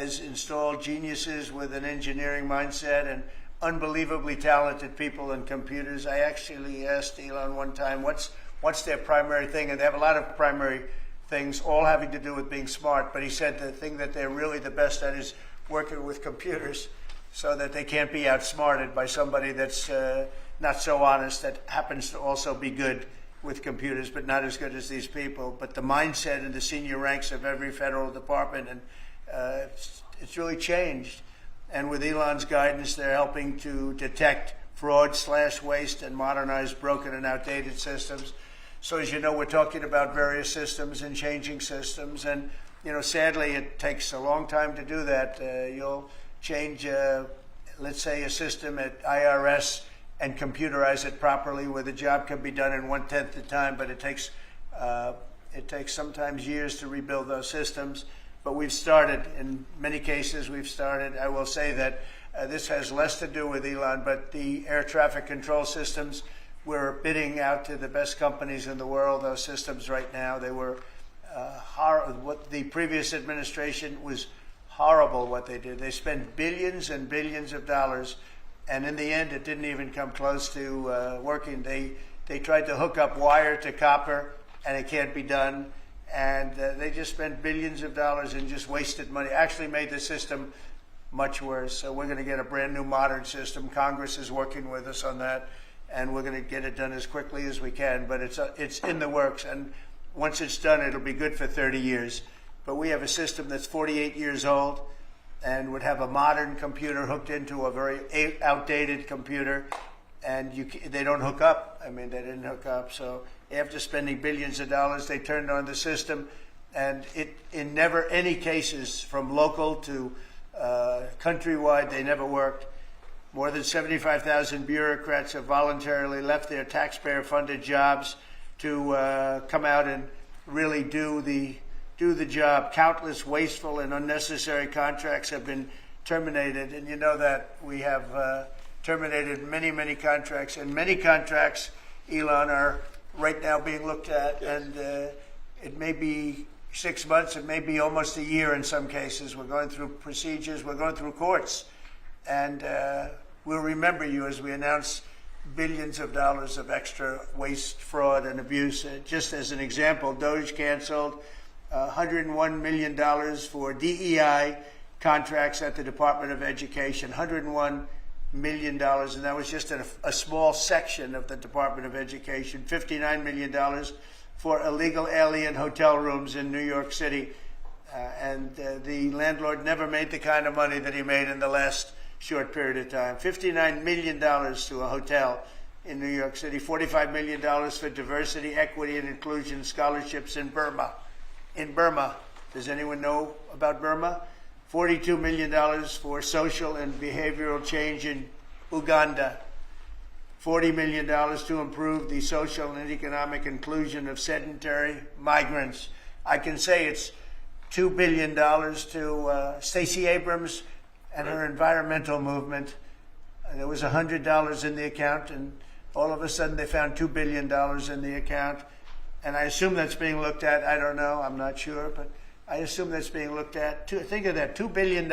has installed geniuses with an engineering mindset and unbelievably talented people in computers. I actually asked Elon one time, what's their primary thing? And they have a lot of primary things, all having to do with being smart. But he said the thing that they're really the best at is working with computers, so that they can't be outsmarted by somebody that's not so honest, that happens to also be good with computers, but not as good as these people. But the mindset in the senior ranks of every federal department, and it's really changed. And with Elon's guidance, they're helping to detect fraud, slash waste, and modernize broken and outdated systems. So as you know, we're talking about various systems and changing systems. And, you know, sadly, it takes a long time to do that. You'll change, let's say, a system at IRS and computerize it properly, where the job can be done in 1/10 the time, but it takes sometimes years to rebuild those systems. But we've started, in many cases we've started. I will say that this has less to do with Elon, but the air traffic control systems, we're bidding out to the best companies in the world, those systems right now. They were what the previous administration was horrible what they did. They spent billions and billions of dollars, and in the end it didn't even come close to working. They tried to hook up wire to copper, and it can't be done. And they just spent billions of dollars and just wasted money. Actually made the system much worse. So we're going to get a brand new modern system. Congress is working with us on that, and we're going to get it done as quickly as we can. But it's in the works, and once it's done, it'll be good for 30 years. But we have a system that's 48 years old and would have a modern computer hooked into a very outdated computer, and they don't hook up. I mean, they didn't hook up. So after spending billions of dollars, they turned on the system, and in never any cases, from local to countrywide, they never worked. More than 75,000 bureaucrats have voluntarily left their taxpayer-funded jobs to come out and really do the job. Countless wasteful and unnecessary contracts have been terminated, and you know that we have terminated many, many contracts, and many contracts, Elon, are right now being looked at, and it may be 6 months, it may be almost a year in some cases. We're going through procedures, we're going through courts, and we'll remember you as we announce billions of dollars of extra waste, fraud, and abuse. Just as an example, DOGE canceled $101 million for DEI contracts at the Department of Education, $101 million, and that was just a small section of the Department of Education. $59 million for illegal alien hotel rooms in New York City, and the landlord never made the kind of money that he made in the last short period of time. $59 million to a hotel in New York City. $45 million for diversity, equity, and inclusion scholarships in Burma. In Burma, does anyone know about Burma? $42 million for social and behavioral change in Uganda. $40 million to improve the social and economic inclusion of sedentary migrants. I can say it's $2 billion to Stacey Abrams and her environmental movement. There was $100 in the account, and all of a sudden they found $2 billion in the account. And I assume that's being looked at. I don't know. I'm not sure, but I assume that's being looked at. Think of that, $2 billion.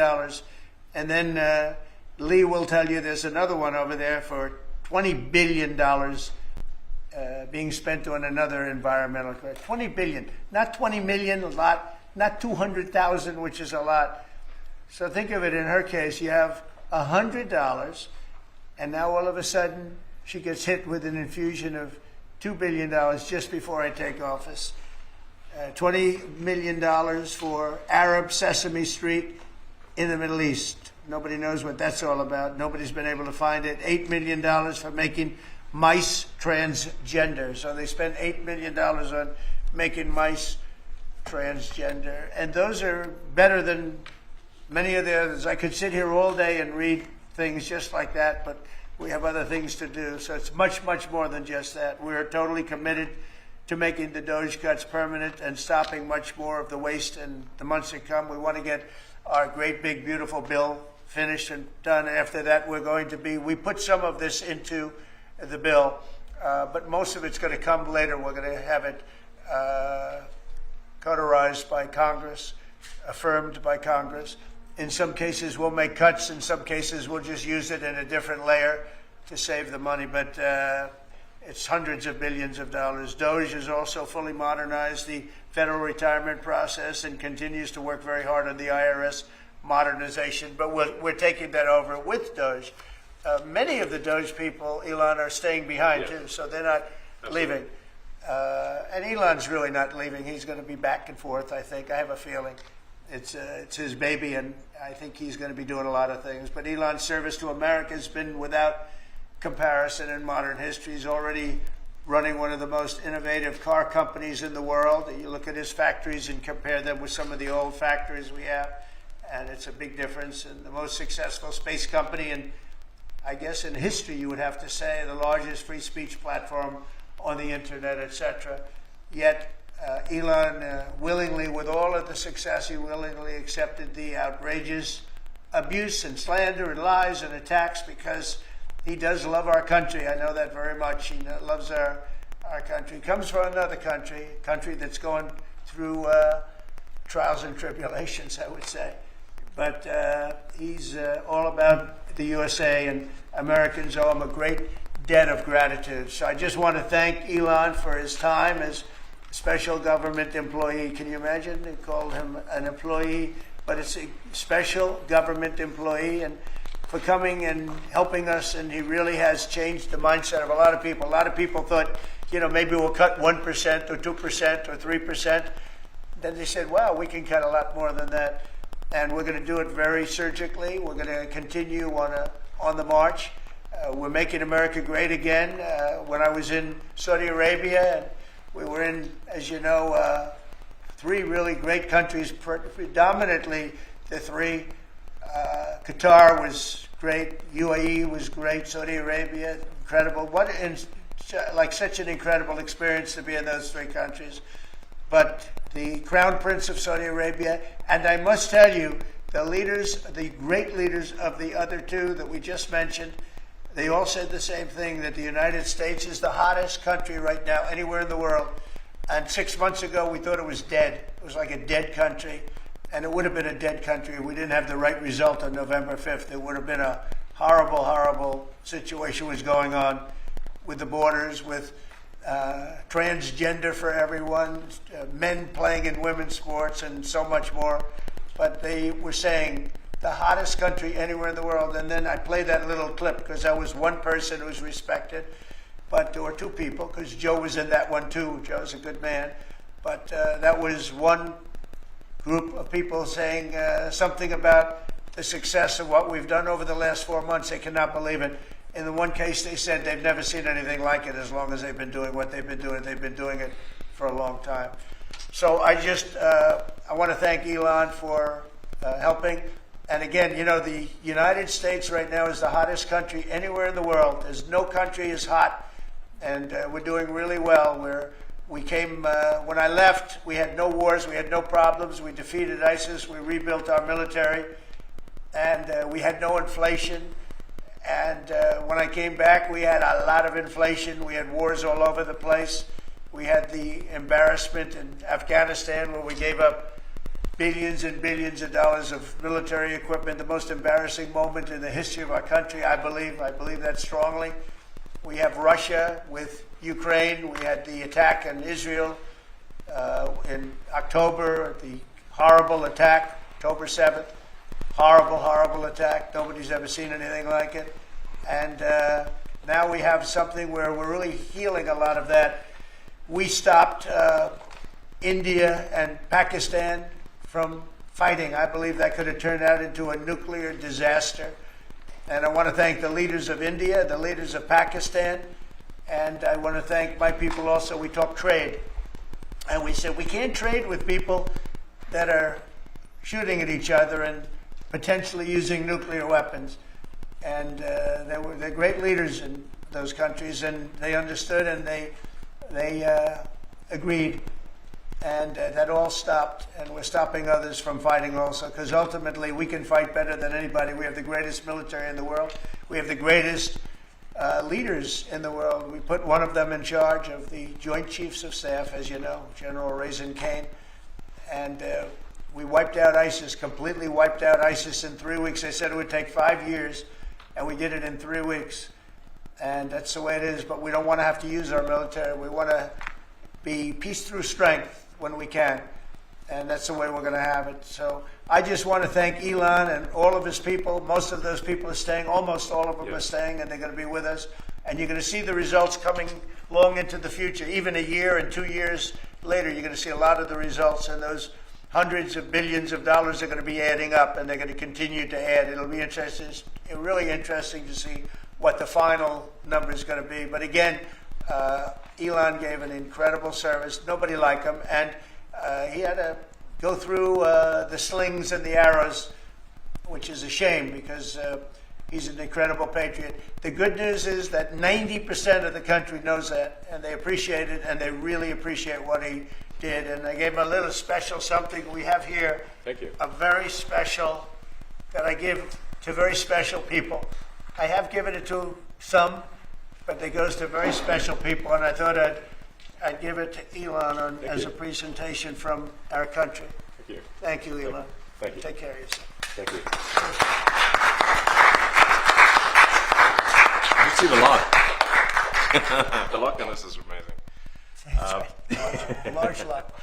And then Lee will tell you there's another one over there for $20 billion being spent on another environmental correction. $20 billion, not 20 million, a lot, not 200,000, which is a lot. So think of it, in her case, you have $100, and now all of a sudden she gets hit with an infusion of $2 billion just before I take office. $20 million for Arab Sesame Street in the Middle East. Nobody knows what that's all about. Nobody's been able to find it. $8 million for making mice transgender. So they spent $8 million on making mice transgender. And those are better than many of the others. I could sit here all day and read things just like that, but we have other things to do. So it's much, much more than just that. We're totally committed to making the DOGE cuts permanent and stopping much more of the waste in the months to come. We want to get our great, big, beautiful bill finished and done. After that, we put some of this into the bill, but most of it's going to come later. We're going to have it cauterized by Congress, affirmed by Congress. In some cases, we'll make cuts. In some cases, we'll just use it in a different layer to save the money. But it's hundreds of billions of dollars. DOGE has also fully modernized the federal retirement process and continues to work very hard on the IRS modernization. But we're taking that over with DOGE. Many of the DOGE people, Elon, are staying behind too, so they're not leaving. And Elon's really not leaving. He's going to be back and forth, I think. I have a feeling. It's his baby, and I think he's going to be doing a lot of things. But Elon's service to America has been without comparison in modern history. He's already running one of the most innovative car companies in the world. You look at his factories and compare them with some of the old factories we have, and it's a big difference. And the most successful space company, and I guess in history you would have to say the largest free speech platform on the internet, etc. Yet Elon willingly, with all of the success, he willingly accepted the outrageous abuse and slander and lies and attacks because he does love our country. I know that very much. He loves our country. He comes from another country, a country that's going through trials and tribulations, I would say. But he's all about the USA, and Americans owe him a great debt of gratitude. So I just want to thank Elon for his time as a special government employee. Can you imagine? They called him an employee, but it's a special government employee, and for coming and helping us, and he really has changed the mindset of a lot of people. A lot of people thought, maybe we'll cut 1% or 2% or 3%. Then they said, wow, we can cut a lot more than that. And we're going to do it very surgically. We're going to continue on the march. We're making America great again. When I was in Saudi Arabia, and we were in, as you know, three really great countries, predominantly the three. Qatar was great, UAE was great, Saudi Arabia, incredible. Such an incredible experience to be in those three countries. But the Crown Prince of Saudi Arabia, and I must tell you, the great leaders of the other two that we just mentioned, they all said the same thing, that the United States is the hottest country right now anywhere in the world. And 6 months ago, we thought it was dead. It was like a dead country. And it would have been a dead country if we didn't have the right result on November 5th. It would have been a horrible, horrible situation was going on with the borders, with transgender for everyone, men playing in women's sports, and so much more. But they were saying the hottest country anywhere in the world. And then I played that little clip because I was one person who was respected, but there were two people, because Joe was in that one too. Joe's a good man. But that was one group of people saying something about the success of what we've done over the last 4 months. They cannot believe it. In the one case, they said they've never seen anything like it as long as they've been doing what they've been doing. They've been doing it for a long time. So I want to thank Elon for helping. And again, the United States right now is the hottest country anywhere in the world. There's no country as hot, and we're doing really well. When I left, we had no wars, we had no problems. We defeated ISIS, we rebuilt our military, and we had no inflation. And when I came back, we had a lot of inflation. We had wars all over the place. We had the embarrassment in Afghanistan where we gave up billions and billions of dollars of military equipment, the most embarrassing moment in the history of our country, I believe. I believe that strongly. We have Russia with Ukraine. We had the attack on Israel in October, the horrible attack, October 7th. Horrible, horrible attack. Nobody's ever seen anything like it. And now we have something where we're really healing a lot of that. We stopped India and Pakistan from fighting. I believe that could have turned out into a nuclear disaster. And I want to thank the leaders of India, the leaders of Pakistan, and I want to thank my people also. We talked trade. And we said we can't trade with people that are shooting at each other and potentially using nuclear weapons. And they're great leaders in those countries, and they understood, and they agreed. And that all stopped, and we're stopping others from fighting also, because ultimately we can fight better than anybody. We have the greatest military in the world. We have the greatest leaders in the world. We put one of them in charge of the Joint Chiefs of Staff, as you know, General Raisin Kane. And We wiped out ISIS, completely wiped out ISIS in 3 weeks. They said it would take 5 years, and we did it in 3 weeks. And that's the way it is, but we don't want to have to use our military. We want to be peace through strength when we can, and that's the way we're going to have it. So I just want to thank Elon and all of his people. Most of those people are staying, almost all of them are staying, and they're going to be with us. And you're going to see the results coming long into the future. Even a year and 2 years later, you're going to see a lot of the results, and those hundreds of billions of dollars are going to be adding up, and they're going to continue to add. It'll be interesting, really interesting to see what the final number is going to be. But again, Elon gave an incredible service. Nobody like him, and he had to go through the slings and the arrows, which is a shame because he's an incredible patriot. The good news is that 90% of the country knows that, and they appreciate it, and they really appreciate what he did. And I gave him a little special something we have here. Thank you. A very special that I give to very special people. I have given it to some, but it goes to very special people, and I thought I'd give it to Elon as a presentation from our country. Thank you. Thank you, Elon. Thank you. Take care of yourself. Thank you. You see the lock. The lock on this is amazing. Large lot.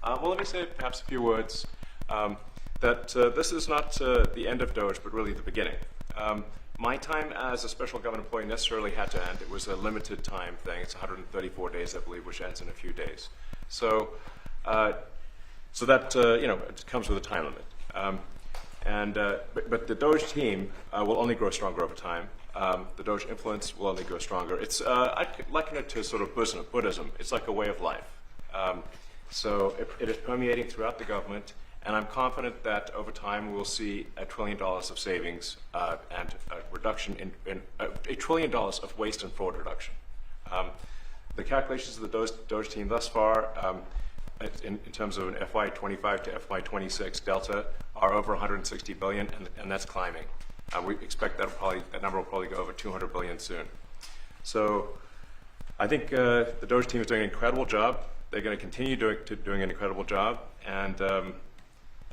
Well, let me say perhaps a few words. That this is not the end of Doge, but really the beginning. My time as a special government employee necessarily had to end. It was a limited time thing. It's 134 days, I believe, which ends in a few days. So, so that it comes with a time limit. But the Doge team will only grow stronger over time. The Doge influence will only grow stronger. It's I liken it to sort of Buddhism. It's like a way of life. So it is permeating throughout the government. And I'm confident that over time we'll see $1 trillion of savings and a reduction in $1 trillion of waste and fraud reduction. The calculations of the Doge team thus far, in terms of an FY25 to FY26 delta, are over 160 billion, and that's climbing. We expect that number will probably go over 200 billion soon. So I think the Doge team is doing an incredible job. They're going to continue doing an incredible job, and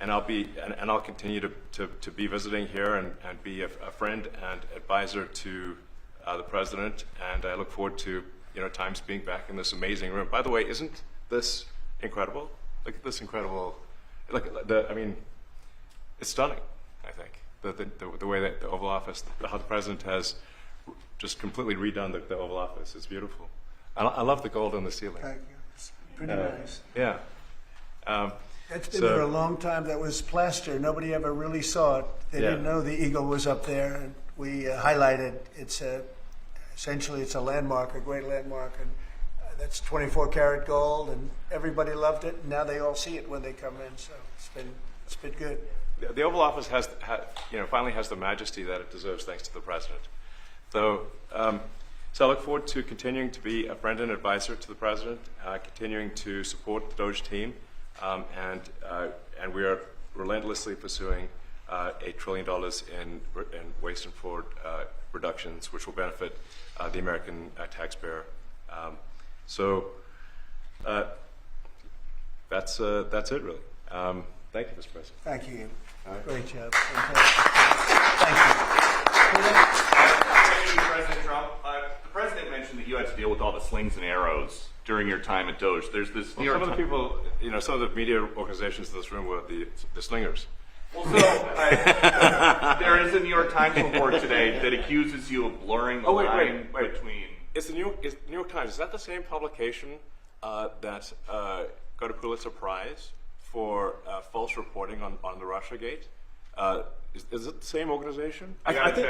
I'll continue to be visiting here and be a friend and advisor to the president, and I look forward to times being back in this amazing room. By the way, isn't this incredible? Look at this incredible. It's stunning. I think the way that the Oval Office, how the president has just completely redone the Oval Office. It's beautiful. I love the gold on the ceiling. Thank you. It's pretty nice. Yeah. It's been there a long time. That was plaster. Nobody ever really saw it. They didn't know the eagle was up there, and we highlighted. It's essentially it's a landmark, a great landmark, and that's 24-karat gold, and everybody loved it. And now they all see it when they come in. So it's been good. The Oval Office finally has the majesty that it deserves, thanks to the president. So I look forward to continuing to be a friend and advisor to the president, continuing to support the Doge team. And we are relentlessly pursuing $1 trillion in waste and fraud reductions, which will benefit the American taxpayer. That's it, really. Thank you, Mr. President. Thank you. Right. Great job. Fantastic. Thank Thank you, President Trump. The president mentioned that you had to deal with all the slings and arrows during your time at Doge. There's this New York some of the people, some of the media organizations in this room were the slingers. Well, so there is a New York Times report today that accuses you of blurring the line between. It's the New York Times. Is that the same publication that got a Pulitzer Prize for false reporting on the Russiagate? Is it the same organization? I think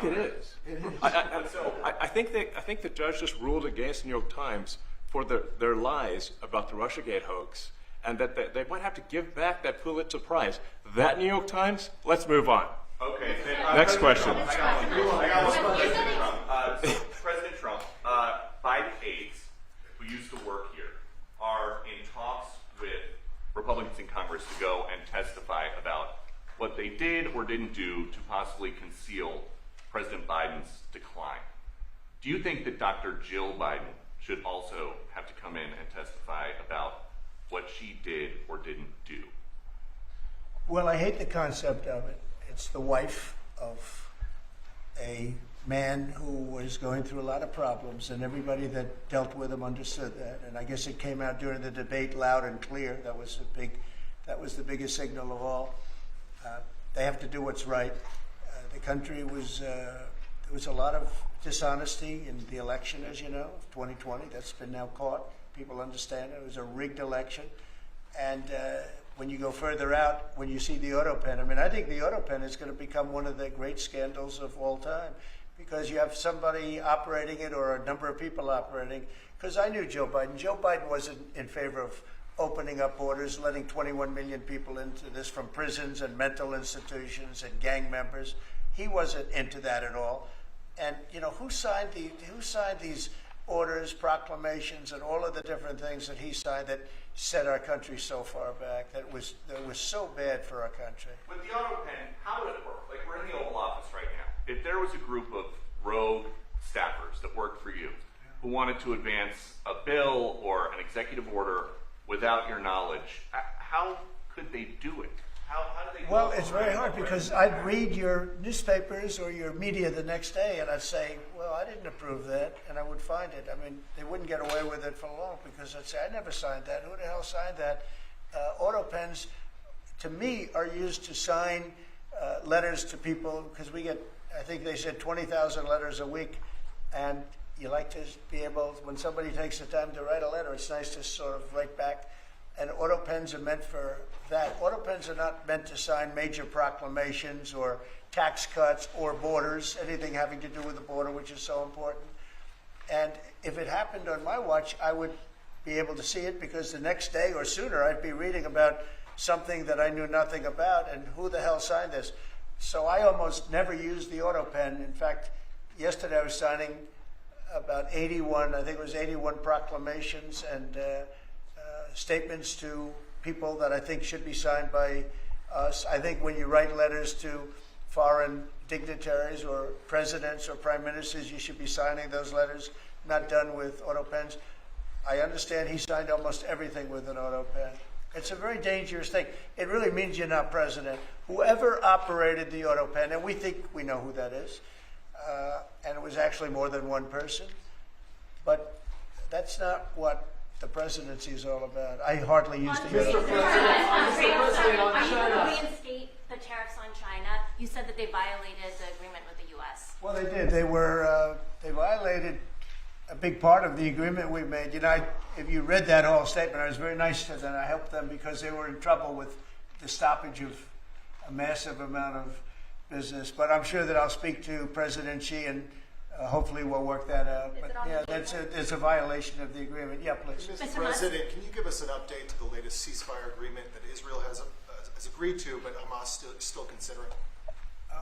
it is. I think the judge just ruled against the New York Times for their lies about the Russiagate hoax, and that they might have to give back that Pulitzer Prize. That New York Times? Let's move on. Okay. Next question. President Trump, Biden aides who used to work here are in talks with Republicans in Congress to go and testify about what they did or didn't do to possibly conceal President Biden's decline. Do you think that Dr. Jill Biden should also have to come in and testify about what she did or didn't do? Well, I hate the concept of it. It's the wife of a man who was going through a lot of problems, and everybody that dealt with him understood that. And I guess it came out during the debate loud and clear. That was the biggest signal of all. They have to do what's right. The country was there was a lot of dishonesty in the election, as you know, of 2020. That's been now caught. People understand it was a rigged election, and when you go further out, when you see the auto pen, I mean, I think the auto pen is going to become one of the great scandals of all time, because you have somebody operating it or a number of people operating. Because I knew Joe Biden. Joe Biden wasn't in favor of opening up borders, letting 21 million people into this from prisons and mental institutions and gang members. He wasn't into that at all. And you know, who signed these orders, proclamations, and all of the different things that he signed that set our country so far back, that was so bad for our country? With the auto pen, how would it work? Like, we're in the Oval Office right now. If there was a group of rogue staffers that worked for you who wanted to advance a bill or an executive order without your knowledge, how could they do it? How do they? Well, it's very hard, because I'd read your newspapers or your media the next day, and I'd say, well, I didn't approve that, and I would find it. I mean, they wouldn't get away with it for long, because I'd say, I never signed that. Who the hell signed that? Auto pens, to me, are used to sign letters to people, because we get, I think they said 20,000 letters a week, and you like to be able, when somebody takes the time to write a letter, it's nice to sort of write back. And auto pens are meant for that. Auto pens are not meant to sign major proclamations or tax cuts or borders, anything having to do with the border, which is so important. And if it happened on my watch, I would be able to see it, because the next day or sooner I'd be reading about something that I knew nothing about, and who the hell signed this? So I almost never used the auto pen. In fact, yesterday I was signing about 81, I think it was 81 proclamations and statements to people that I think should be signed by us. I think when you write letters to foreign dignitaries or presidents or prime ministers, you should be signing those letters, not done with auto pens. I understand he signed almost everything with an auto pen. It's a very dangerous thing. It really means you're not president. Whoever operated the auto pen, and we think we know who that is, and it was actually more than one person, but that's not what the presidency is all about. I hardly used to hear Mr. it. President, on China. Reinstate the tariffs on China. You said that they violated the agreement with the U.S. Well, they did. They violated a big part of the agreement we made. You know, if you read that whole statement, I was very nice to them. I helped them because they were in trouble with the stoppage of a massive amount of business. But I'm sure that I'll speak to President Xi, and hopefully we'll work that out. But yeah, it's a violation of the agreement. Yeah, please. Mr. President, can you give us an update to the latest ceasefire agreement that Israel has agreed to, but Hamas is still considering?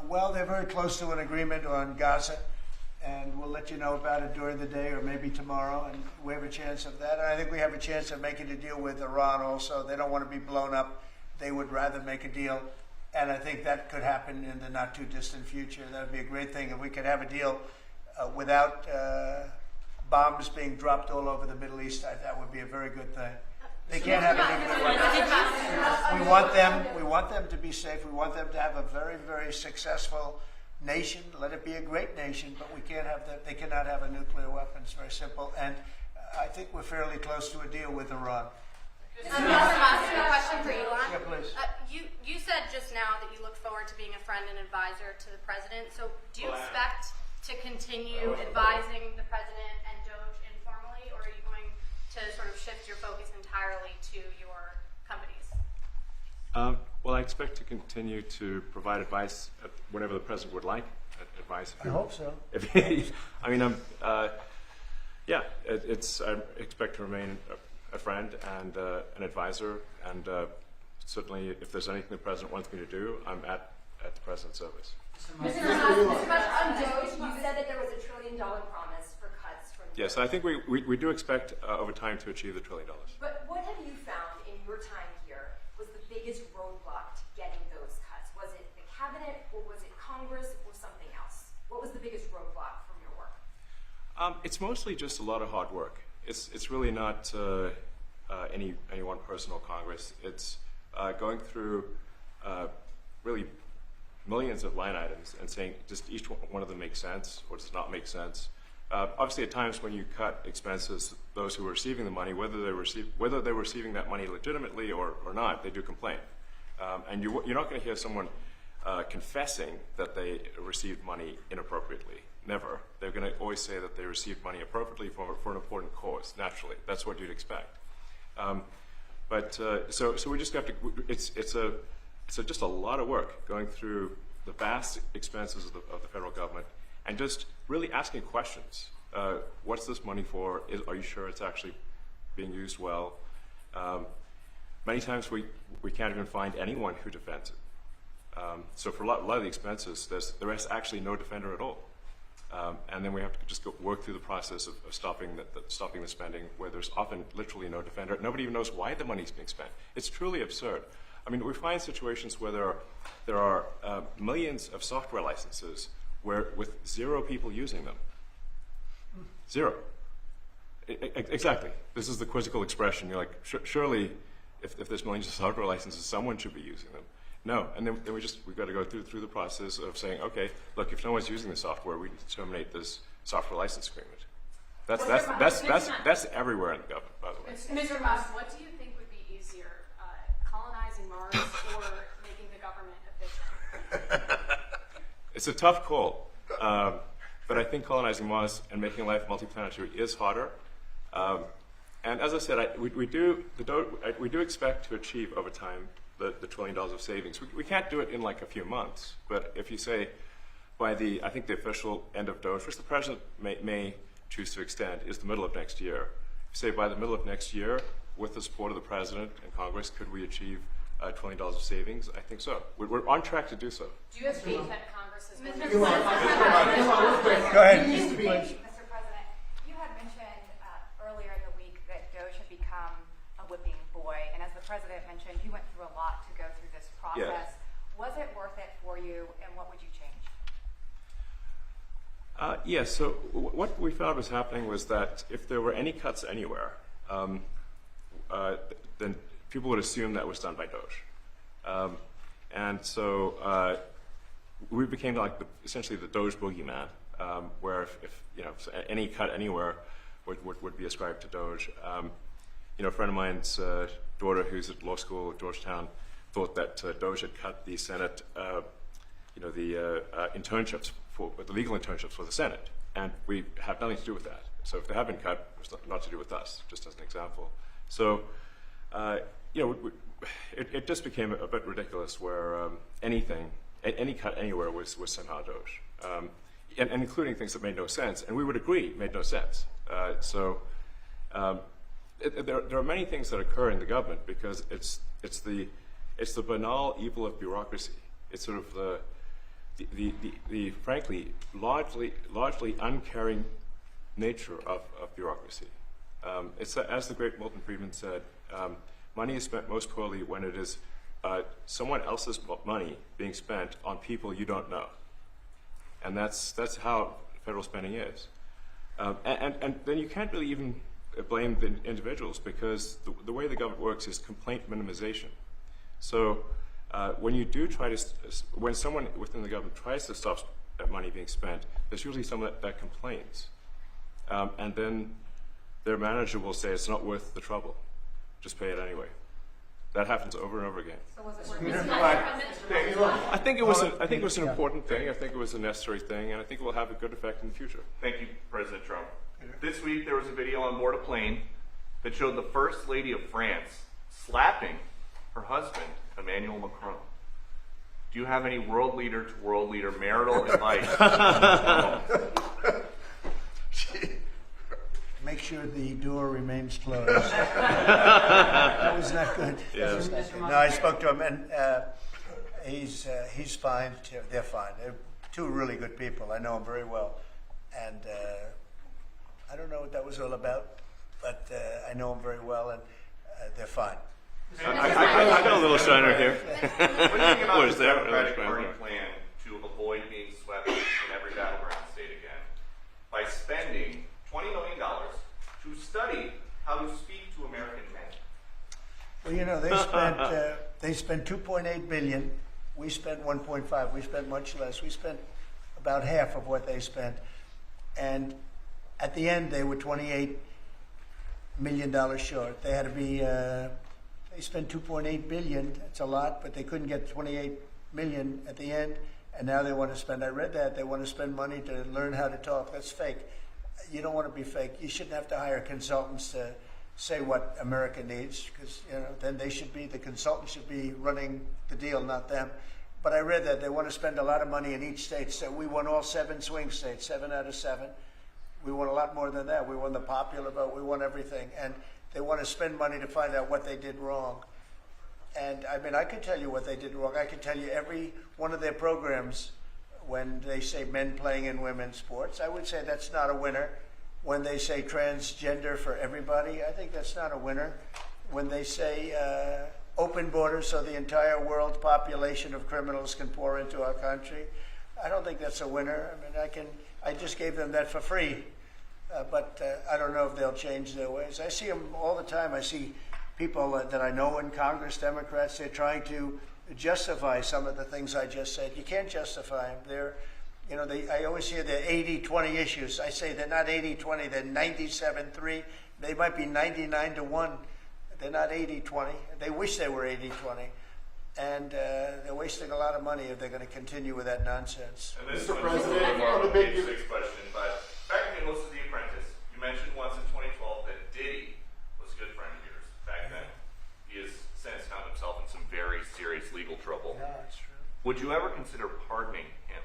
Well, they're very close to an agreement on Gaza, and we'll let you know about it during the day or maybe tomorrow, and we have a chance of that. And I think we have a chance of making a deal with Iran also. They don't want to be blown up. They would rather make a deal, and I think that could happen in the not too distant future. That would be a great thing if we could have a deal without bombs being dropped all over the Middle East. That would be a very good thing. They can't have a nuclear weapon. We want them to be safe. We want them to have a very, very successful nation. Let it be a great nation, but we can't have that. They cannot have a nuclear weapon. It's very simple. And I think we're fairly close to a deal with Iran. Mr. Musk, a question for Elon. Yeah, please. You said just now that you look forward to being a friend and advisor to the president. So do you expect to continue advising the president and Doge informally, or are you going to sort of shift your focus entirely to your companies? Well, I expect to continue to provide advice whenever the president would like advice. I hope so. I mean, I expect to remain a friend and an advisor, and certainly if there's anything the president wants me to do, I'm at the president's service. Mr. Musk, on Doge, you said that there was $1 trillion promise for cuts from Yes, I think we do expect over time to achieve the $1 trillion. But what have you found in your time here was the biggest roadblock to getting those cuts? Was it the cabinet, or was it Congress, or something else? What was the biggest roadblock from your work? It's mostly just a lot of hard work. It's really not any one person or Congress. It's going through really millions of line items and saying just each one of them makes sense or does not make sense. Obviously, at times when you cut expenses, those who are receiving the money, whether they're receiving that money legitimately or not, they do complain. And you're not going to hear someone confessing that they received money inappropriately. Never. They're going to always say that they received money appropriately for an important cause. Naturally, that's what you'd expect. So we just have to. It's just a lot of work going through the vast expenses of the federal government and just really asking questions. What's this money for? Are you sure it's actually being used well? Many times we can't even find anyone who defends it. So for a lot of the expenses, there is actually no defender at all. And then we have to just work through the process of stopping the spending, where there's often literally no defender. Nobody even knows why the money's being spent. It's truly absurd. I mean, we find situations where there are millions of software licenses with 0 people using them. 0. Exactly. This is the quizzical expression. You're like, surely, if there's millions of software licenses, someone should be using them. No, and then we've got to go through the process of saying, okay, look, if no one's using the software, we need to terminate this software license agreement. That's everywhere in the government, by the way. Mr. Musk, what do you think would be easier, colonizing Mars or making the government efficient? It's a tough call, but I think colonizing Mars and making life multiplanetary is harder. And as I said, we do expect to achieve over time the $1 trillion of savings. We can't do it in like a few months, but if you say by I think the official end of DOGE, which the president may choose to extend, is the middle of next year. If you say by the middle of next year, with the support of the president and Congress, could we achieve $1 trillion of savings? I think so. We're on track to do so. Do you have faith that Congress is going to Go ahead. Mr. President, you had mentioned earlier in the week that DOGE had become a whipping boy, and as the president mentioned, you went through a lot to go through this process. Yes. Was it worth it for you, and what would you change? Yes, so what we found was happening was that if there were any cuts anywhere, then people would assume that was done by DOGE. And so we became like essentially the DOGE boogeyman, where if any cut anywhere would be ascribed to DOGE. A friend of mine's daughter, who's at law school at Georgetown, thought that DOGE had cut the Senate, the internships the legal internships for the Senate, and we have nothing to do with that. So if they have been cut, it's not to do with us, just as an example. So, it just became a bit ridiculous where any cut anywhere was somehow DOGE, and including things that made no sense, and we would agree made no sense. There are many things that occur in the government because it's the banal evil of bureaucracy. It's sort of the frankly largely uncaring nature of bureaucracy. It's as the great Milton Friedman said, money is spent most poorly when it is someone else's money being spent on people you don't know, and that's how federal spending is. And then you can't really even blame the individuals because the way the government works is complaint minimization. So when you do when someone within the government tries to stop that money being spent, there's usually someone that complains. And then their manager will say, it's not worth the trouble. Just pay it anyway. That happens over and over again. So was it worth it? I think it was an important thing. I think it was a necessary thing, and I think it will have a good effect in the future. Thank you, President Trump. This week there was a video on board a plane that showed the First Lady of France slapping her husband, Emmanuel Macron. Do you have any world leader to world leader marital advice? Make sure the door remains closed. That was not good. Yeah. No, I spoke to him, and he's fine. They're fine. They're two really good people. I know them very well, and I don't know what that was all about, but I know them very well, and they're fine. I got a little shiner here. What do you think about Was the there? Democratic Party plan to avoid being swept in every battleground state again by spending $20 million to study how to speak to American men? They spent 2.8 billion. We spent 1.5. We spent much less. We spent about half of what they spent. And at the end, they were $28 million short. They had to be, they spent 2.8 billion. It's a lot, but they couldn't get 28 million at the end. And now they want to spend, I read that, they want to spend money to learn how to talk. That's fake. You don't want to be fake. You shouldn't have to hire consultants to say what America needs, because then they should be, the consultants should be running the deal, not them. But I read that they want to spend a lot of money in each state. So we won all 7 swing states, 7 out of 7. We won a lot more than that. We won the popular vote. We won everything. And they want to spend money to find out what they did wrong. And I mean, I could tell you what they did wrong. I could tell you every one of their programs when they say men playing in women's sports. I would say that's not a winner. When they say transgender for everybody, I think that's not a winner. When they say open borders so the entire world population of criminals can pour into our country, I don't think that's a winner. I mean, I just gave them that for free, but I don't know if they'll change their ways. I see them all the time. I see people that I know in Congress, Democrats, they're trying to justify some of the things I just said. You can't justify them. I always hear they're 80-20 issues. I say they're not 80-20, they're 97-3. They might be 99-1. They're not 80-20. They wish they were 80-20. And they're wasting a lot of money if they're going to continue with that nonsense. And this Mr. one's President, a little more on of the a big- page 6 question, but back when you listed The Apprentice, you mentioned once in 2012 that Diddy was a good friend of yours back then. He has since found himself in some very serious legal trouble. Yeah, that's true. Would you ever consider pardoning him?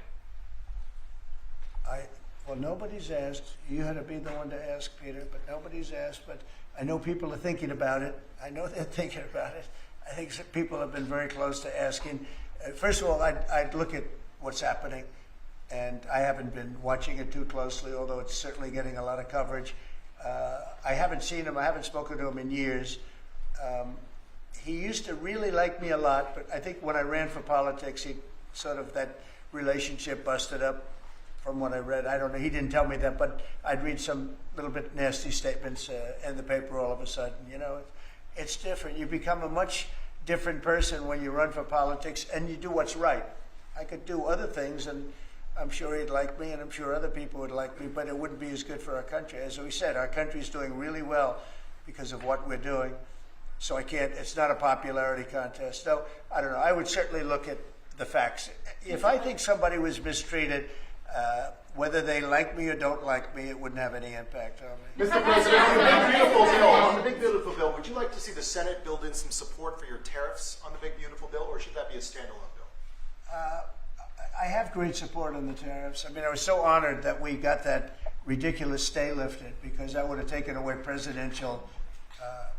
Well, nobody's asked. You had to be the one to ask, Peter, but nobody's asked. But I know people are thinking about it. I know they're thinking about it. I think some people have been very close to asking. First of all, I'd look at what's happening, and I haven't been watching it too closely, although it's certainly getting a lot of coverage. I haven't seen him. I haven't spoken to him in years. He used to really like me a lot, but I think when I ran for politics, that relationship busted up. From what I read, I don't know. He didn't tell me that, but I'd read some little bit nasty statements in the paper all of a sudden. It's different. You become a much different person when you run for politics and you do what's right. I could do other things, and I'm sure he'd like me, and I'm sure other people would like me, but it wouldn't be as good for our country. As we said, our country's doing really well because of what we're doing. So it's not a popularity contest. So, I don't know. I would certainly look at the facts. If I think somebody was mistreated, whether they like me or don't like me, it wouldn't have any impact on me. Mr. President, on the big beautiful bill, would you like to see the Senate build in some support for your tariffs on the big beautiful bill, or should that be a standalone bill? I have great support on the tariffs. I was so honored that we got that ridiculous stay lifted, because that would have taken away presidential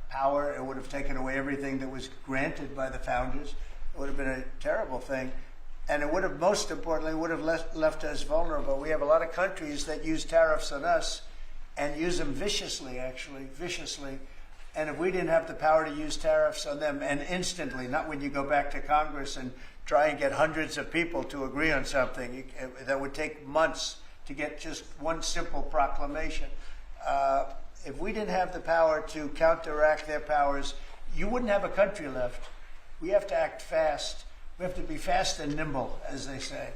power. It would have taken away everything that was granted by the founders. It would have been a terrible thing. And it would have, most importantly, left us vulnerable. We have a lot of countries that use tariffs on us and use them viciously, viciously. And if we didn't have the power to use tariffs on them, and instantly, not when you go back to Congress and try and get hundreds of people to agree on something, that would take months to get just one simple proclamation. If we didn't have the power to counteract their powers, you wouldn't have a country left. We have to act fast. We have to be fast and nimble, as they say.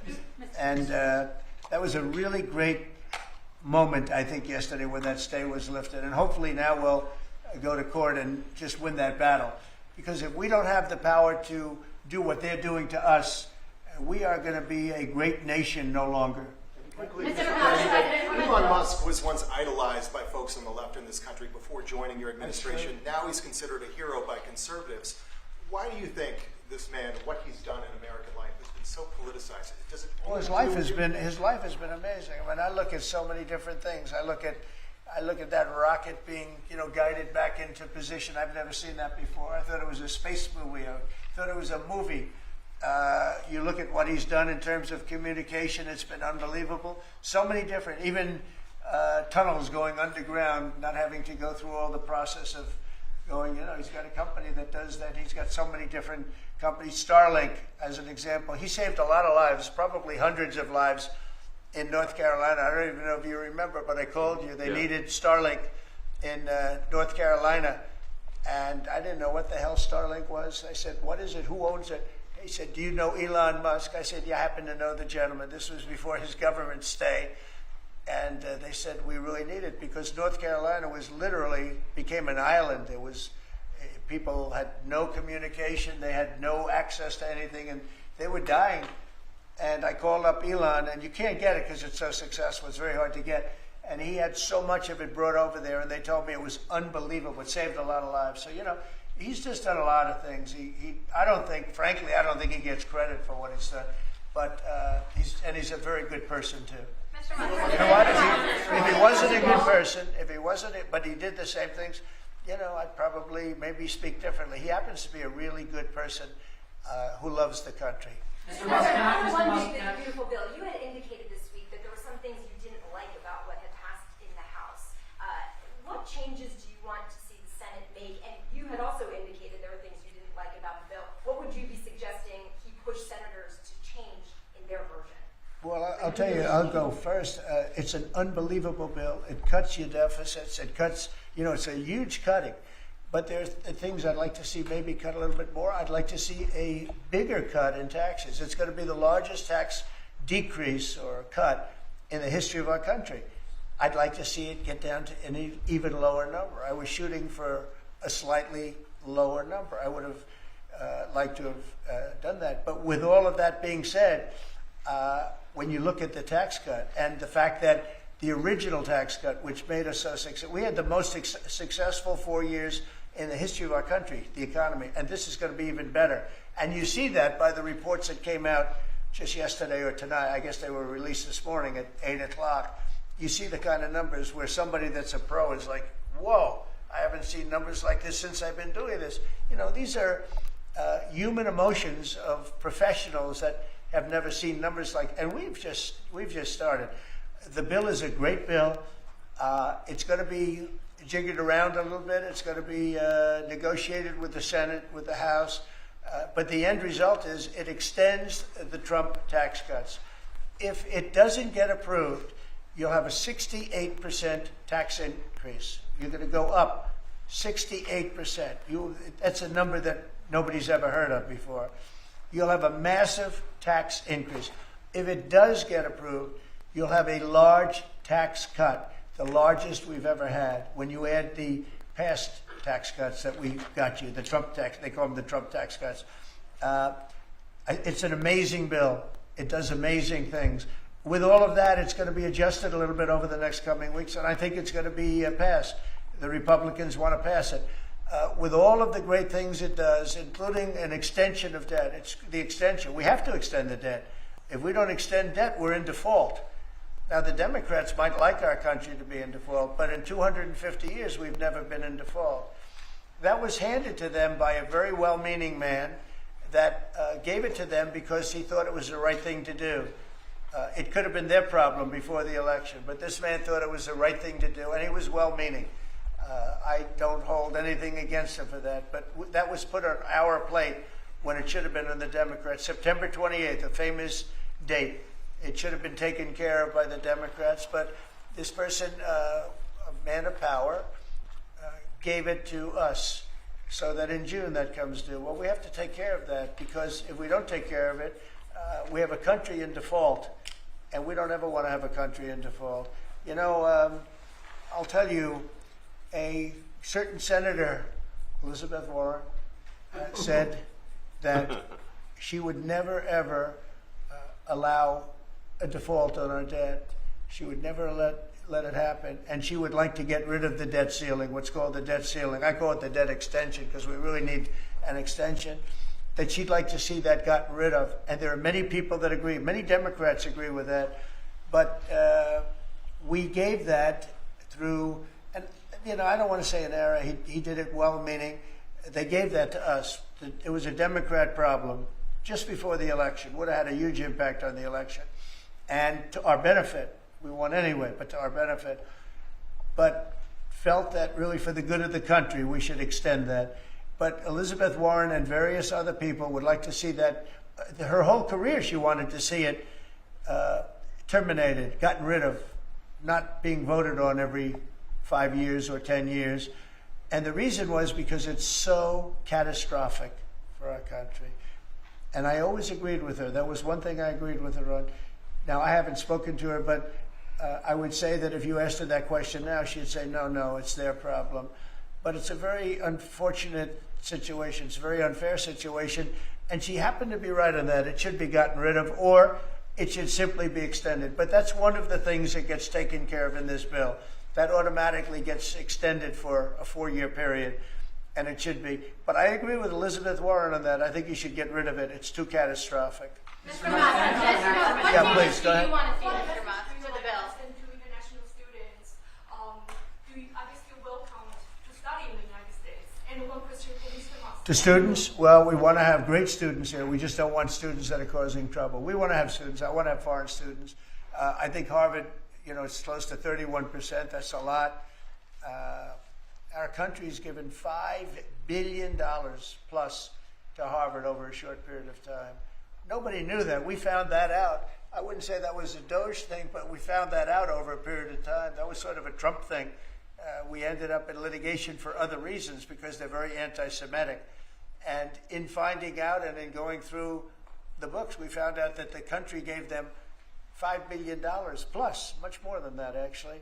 And that was a really great moment, I think, yesterday when that stay was lifted. And hopefully now we'll go to court and just win that battle. Because if we don't have the power to do what they're doing to us, we are going to be a great nation no longer. Quickly, Mr. President, Elon Musk was once idolized by folks on the left in this country before joining your administration. Now he's considered a hero by conservatives. Why do you think this man, what he's done in American life, has been so politicized? Well, his life has been amazing. I look at so many different things. I look at that rocket being, guided back into position. I've never seen that before. I thought it was a space movie. I thought it was a movie. You look at what he's done in terms of communication. It's been unbelievable. So many different, even tunnels going underground, not having to go through all the process of going, he's got a company that does that. He's got so many different companies. Starlink, as an example. He saved a lot of lives, probably hundreds of lives in North Carolina. I don't even know if you remember, but I called you. They needed Starlink in North Carolina. and I didn't know what the hell Starlink was. I said, what is it? Who owns it? He said, do you know Elon Musk? I said, yeah, I happen to know the gentleman. This was before his government stay. And they said, we really need it because North Carolina was literally became an island. There was, people had no communication. They had no access to anything, and they were dying. And I called up Elon, and you can't get it because it's so successful. It's very hard to get. And he had so much of it brought over there, and they told me it was unbelievable. It saved a lot of lives. So, you know, he's just done a lot of things. I don't think, frankly, I don't think he gets credit for what he's done. But he's a very good person, too. Mr. Musk. You know what? If he wasn't a good person, but he did the same things, you know, I'd probably maybe speak differently. He happens to be a really good person who loves the country. Mr. One big beautiful bill. You had indicated this week that there were some things you didn't like about what had passed in the House. What changes do you want to see the Senate make? And you had also indicated there were things you didn't like about the bill. What would you be suggesting he push senators to change in their version? Well, I'll tell you, I'll go first. It's an unbelievable bill. It cuts your deficits. It cuts, you know, it's a huge cutting. But there's things I'd like to see maybe cut a little bit more. I'd like to see a bigger cut in taxes. It's going to be the largest tax decrease or cut in the history of our country. I'd like to see it get down to an even lower number. I was shooting for a slightly lower number. I would have liked to have done that. But with all of that being said, when you look at the tax cut and the fact that the original tax cut, which made us so successful, we had the most successful 4 years in the history of our country, the economy, and this is going to be even better. And you see that by the reports that came out just yesterday or tonight. I guess they were released this morning at 8 o'clock. You see the kind of numbers where somebody that's a pro is like, whoa, I haven't seen numbers like this since I've been doing this. You know, these are human emotions of professionals that have never seen numbers like, and we've just started. The bill is a great bill. It's going to be jiggered around a little bit. It's going to be negotiated with the Senate, with the House. But the end result is it extends the Trump tax cuts. If it doesn't get approved, you'll have a 68% tax increase. You're going to go up 68%. That's a number that nobody's ever heard of before. You'll have a massive tax increase. If it does get approved, you'll have a large tax cut, the largest we've ever had. When you add the past tax cuts that we got you, the Trump tax, they call them the Trump tax cuts. It's an amazing bill. It does amazing things. With all of that, it's going to be adjusted a little bit over the next coming weeks, and I think it's going to be passed. The Republicans want to pass it. With all of the great things it does, including an extension of debt, it's the extension. We have to extend the debt. If we don't extend debt, we're in default. Now, the Democrats might like our country to be in default, but in 250 years, we've never been in default. That was handed to them by a very well-meaning man that gave it to them because he thought it was the right thing to do. It could have been their problem before the election, but this man thought it was the right thing to do, and he was well-meaning. I don't hold anything against him for that, but that was put on our plate when it should have been on the Democrats. September 28th, a famous date. It should have been taken care of by the Democrats, but this person, a man of power, gave it to us so that in June that comes due. Well, we have to take care of that because if we don't take care of it, we have a country in default, and we don't ever want to have a country in default. You know, I'll tell you, a certain senator, Elizabeth Warren, said that she would never, ever allow a default on our debt. She would never let it happen. And she would like to get rid of the debt ceiling, what's called the debt ceiling. I call it the debt extension because we really need an extension. That she'd like to see that gotten rid of. And there are many people that agree. Many Democrats agree with that. But we gave that through, and you know, I don't want to say an error. He did it well-meaning. They gave that to us. It was a Democrat problem just before the election. Would have had a huge impact on the election. And to our benefit, we won anyway, but to our benefit. But felt that really for the good of the country, we should extend that. But Elizabeth Warren and various other people would like to see that. Her whole career, she wanted to see it terminated, gotten rid of, not being voted on every 5 years or 10 years. And the reason was because it's so catastrophic for our country. And I always agreed with her. That was one thing I agreed with her on. Now, I haven't spoken to her, but I would say that if you asked her that question now, she'd say, no, it's their problem. But it's a very unfortunate situation. It's a very unfair situation. And she happened to be right on that. It should be gotten rid of, or it should simply be extended. But that's one of the things that gets taken care of in this bill. That automatically gets extended for a 4-year period, and it should be. But I agree with Elizabeth Warren on that. I think you should get rid of it. It's too catastrophic. Mr. Musk, what Yeah, changes please, go ahead. do you want to see, Mr. Musk, to the bill? And to international students, I guess you welcome to study in the United States. And one question for Mr. Musk. To students, well, we want to have great students here. We just don't want students that are causing trouble. We want to have students. I want to have foreign students. I think Harvard, it's close to 31%. That's a lot. Our country's given $5 billion plus to Harvard over a short period of time. Nobody knew that. We found that out. I wouldn't say that was a Doge thing, but we found that out over a period of time. That was sort of a Trump thing. We ended up in litigation for other reasons because they're very anti-Semitic. And in finding out and in going through the books, we found out that the country gave them $5 billion plus, much more than that, actually.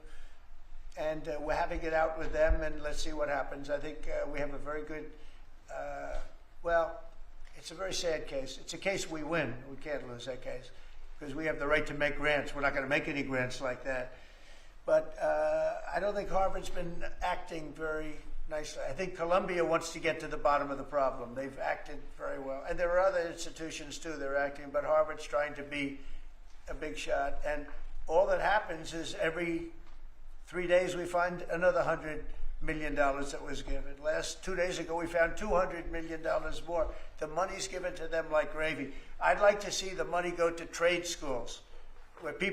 And we're having it out with them, and let's see what happens. I think we have a very good, it's a very sad case. It's a case we win. We can't lose that case because we have the right to make grants. We're not going to make any grants like that. But I don't think Harvard's been acting very nicely. I think Columbia wants to get to the bottom of the problem. They've acted very well. And there are other institutions, too, that are acting, but Harvard's trying to be a big shot. And all that happens is every 3 days we find another $100 million that was given. 2 days ago, we found $200 million more. The money's given to them like gravy. I'd like to see the money go to trade schools where people